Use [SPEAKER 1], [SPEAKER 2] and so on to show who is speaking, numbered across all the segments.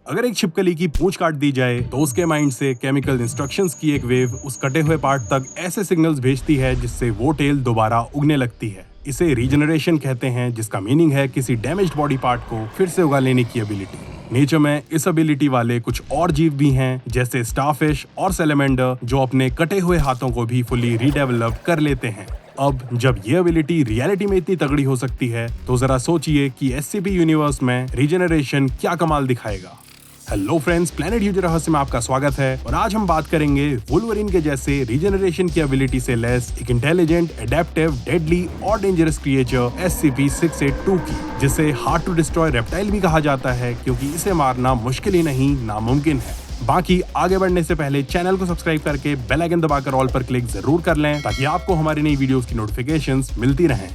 [SPEAKER 1] अगर एक छिपकली की पूंछ काट दी जाए तो उसके माइंड से केमिकल इंस्ट्रक्शंस की एक वेव उस कटे हुए पार्ट तक ऐसे सिग्नल्स भेजती है जिससे वो टेल दोबारा उगने लगती है। इसे रीजनरेशन कहते हैं, जिसका मीनिंग है किसी डैमेज्ड बॉडी पार्ट को फिर से उगा लेने की एबिलिटी। नेचर में इस एबिलिटी वाले कुछ और जीव भी हैं, जैसे स्टारफिश और सैलेमेंडर, जो अपने कटे हुए हाथों को भी फुली रीडेवलप कर लेते हैं। अब जब ये एबिलिटी रियलिटी में इतनी तगड़ी हो सकती है तो जरा सोचिए कि एससीपी यूनिवर्स में रीजनरेशन क्या कमाल दिखाएगा। हेलो फ्रेंड्स, प्लेनेट यूजर रहस्य में आपका स्वागत है और आज हम बात करेंगे वुल्वरीन के जैसे रीजनरेशन की एबिलिटी से लेस एक इंटेलिजेंट, एडेप्टिव, डेडली और डेंजरस क्रिएचर SCP-682 की, जिसे हार्ड टू डिस्ट्रॉय रेप्टाइल भी कहा जाता है क्योंकि इसे मारना मुश्किल ही नहीं नामुमकिन है। बाकी आगे बढ़ने से पहले चैनल को सब्सक्राइब करके बेल आइकन दबाकर ऑल पर क्लिक जरूर कर लें ताकि आपको हमारी नई वीडियोस की नोटिफिकेशंस मिलती रहें।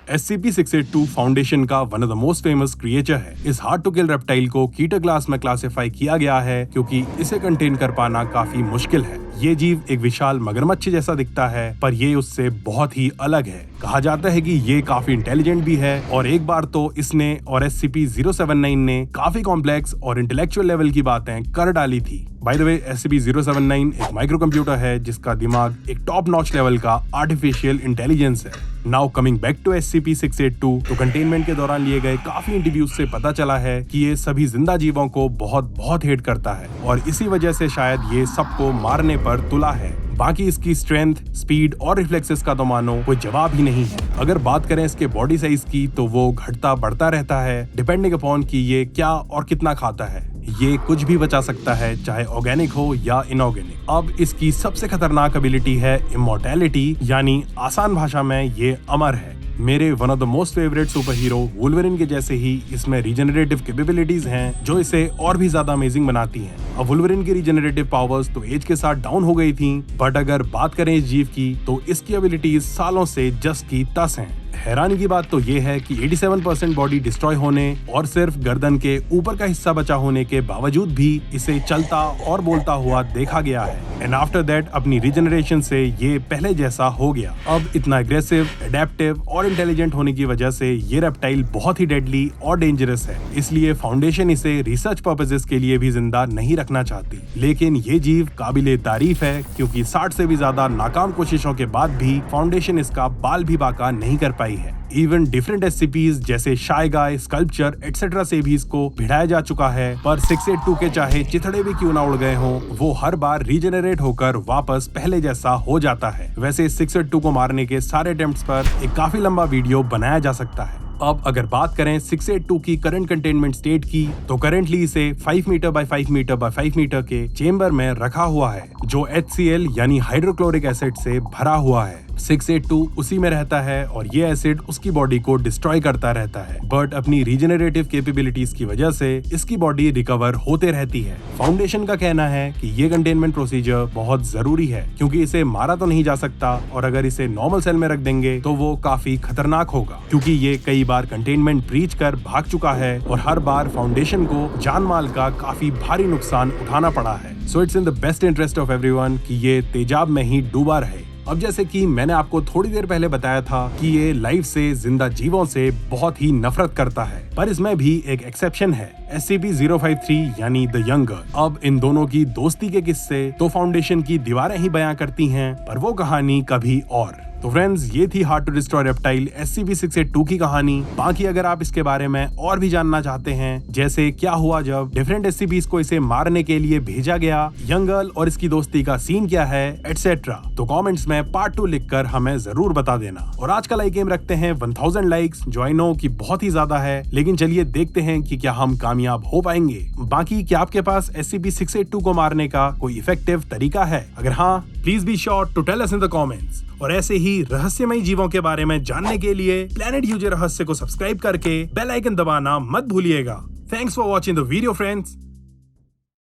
[SPEAKER 1] SCP-682 फाउंडेशन का one of the most famous creature है। इस हार्ड टू किल रेप्टाइल को कीटर क्लास में क्लासिफाई किया गया है क्योंकि इसे कंटेन कर पाना काफी मुश्किल है। ये जीव एक विशाल मगरमच्छ जैसा दिखता है, पर ये उससे बहुत ही अलग है। कहा जाता है कि ये काफी इंटेलिजेंट भी है और एक बार तो इसने और SCP-079 ने काफी कॉम्प्लेक्स और इंटेलेक्चुअल लेवल की बातें कर डाली थी। बाय द वे, SCP-079 एक माइक्रो कंप्यूटर है जिसका दिमाग एक टॉप नॉच लेवल का आर्टिफिशियल इंटेलिजेंस है। Now coming back to SCP-682, तो कंटेनमेंट के दौरान लिए गए काफी इंटरव्यूज से पता चला है कि ये सभी जिंदा जीवों को बहुत हेट करता है और इसी वजह से शायद ये सबको मारने पर तुला है। बाकी इसकी स्ट्रेंथ, स्पीड और रिफ्लेक्सेस का तो मानो कोई जवाब ही नहीं है। अगर बात करें इसके बॉडी साइज की तो वो घटता बढ़ता रहता है डिपेंडिंग अपॉन कि ये क्या और कितना खाता है। ये कुछ भी बचा सकता है, चाहे ऑर्गेनिक हो या इनऑर्गेनिक। अब इसकी सबसे खतरनाक एबिलिटी है इमॉर्टैलिटी, यानी आसान भाषा में ये अमर है। मेरे one of the most favourite super hero Wolverine के जैसे ही इसमें रीजनरेटिव कैपेबिलिटीज हैं जो इसे और भी ज्यादा अमेजिंग बनाती हैं। अब वुल्वरीन की रीजनरेटिव पावर्स तो एज के साथ डाउन हो गई थी, बट अगर बात करें इस जीव की तो इसकी एबिलिटीज सालों से जस की तस हैं। हैरानी की बात तो ये है कि 87% बॉडी डिस्ट्रॉय होने और सिर्फ गर्दन के ऊपर का हिस्सा बचा होने के बावजूद भी इसे चलता और बोलता हुआ देखा गया है। एंड आफ्टर दैट अपनी रीजनरेशन से ये पहले जैसा हो गया। अब इतना एग्रेसिव, एडेप्टिव और इंटेलिजेंट होने की वजह से ये रेप्टाइल बहुत ही डेडली और डेंजरस है। इसलिए फाउंडेशन इसे रिसर्च पर्पसेस के लिए भी जिंदा नहीं रखना चाहती। लेकिन ये जीव काबिले तारीफ है क्योंकि 60 से भी ज्यादा नाकाम कोशिशों के बाद भी फाउंडेशन इसका बाल भी बाका नहीं कर पाई है। इवन डिफरेंट SCPs जैसे शाई गाय, स्कल्पचर एक्सेट्रा से भी इसको भिड़ाया जा चुका है, पर 682 के चाहे चिथड़े भी क्यों ना उड़ गए हों, वो हर बार रीजनरेट होकर वापस पहले जैसा हो जाता है। वैसे 682 को मारने के सारे अटेम्प्ट्स पर एक काफी लंबा वीडियो बनाया जा सकता है। अब अगर बात करें 682 की करंट कंटेनमेंट स्टेट की, तो करेंटली इसे 5 metre by 5 metre by 5 metre के चेम्बर में रखा हुआ है जो HCl यानी हाइड्रोक्लोरिक एसिड से भरा हुआ है। 682 उसी में रहता है और ये एसिड उसकी बॉडी को डिस्ट्रॉय करता रहता है, बट अपनी रीजनरेटिव कैपेबिलिटीज की वजह से इसकी बॉडी रिकवर होते रहती है। फाउंडेशन का कहना है कि ये कंटेनमेंट प्रोसीजर बहुत जरूरी है क्योंकि इसे मारा तो नहीं जा सकता और अगर इसे नॉर्मल सेल में रख देंगे तो वो काफी खतरनाक होगा क्योंकि ये कई बार कंटेनमेंट ब्रीच कर भाग चुका है और हर बार फाउंडेशन को जान माल का काफी भारी नुकसान उठाना पड़ा है। So it's in the best interest of everyone कि ये तेजाब में ही डूबा रहे। अब जैसे कि मैंने आपको थोड़ी देर पहले बताया था कि ये लाइफ से, जिंदा जीवों से बहुत ही नफरत करता है, पर इसमें भी एक एक्सेप्शन है, SCP-053 यानी द यंग गर्ल। अब इन दोनों की दोस्ती के किस्से तो फाउंडेशन की दीवारें ही बयां करती हैं, पर वो कहानी कभी और। तो फ्रेंड्स, ये थी hard to destroy reptile SCP-682 की कहानी। बाकी अगर आप इसके बारे में और भी जानना चाहते हैं, जैसे क्या हुआ जब डिफरेंट SCPs को इसे मारने के लिए भेजा गया, यंग गर्ल और इसकी दोस्ती का सीन क्या है, एटसेट्रा, तो कमेंट्स में पार्ट 2 लिखकर हमें जरूर बता देना। और आज का लाइक एम रखते हैं 1000 लाइक्स, जो आई नो कि बहुत ही ज्यादा है, लेकिन चलिए देखते हैं कि क्या हम कामयाब हो पाएंगे। बाकी क्या आपके पास SCP-682 को मारने का कोई इफेक्टिव तरीका है? अगर हाँ, please be sure to tell us in the comments. और ऐसे ही रहस्यमयी जीवों के बारे में जानने के लिए प्लेनेट यूजर रहस्य को सब्सक्राइब करके बेल आइकन दबाना मत भूलिएगा। Thanks for watching the video friends.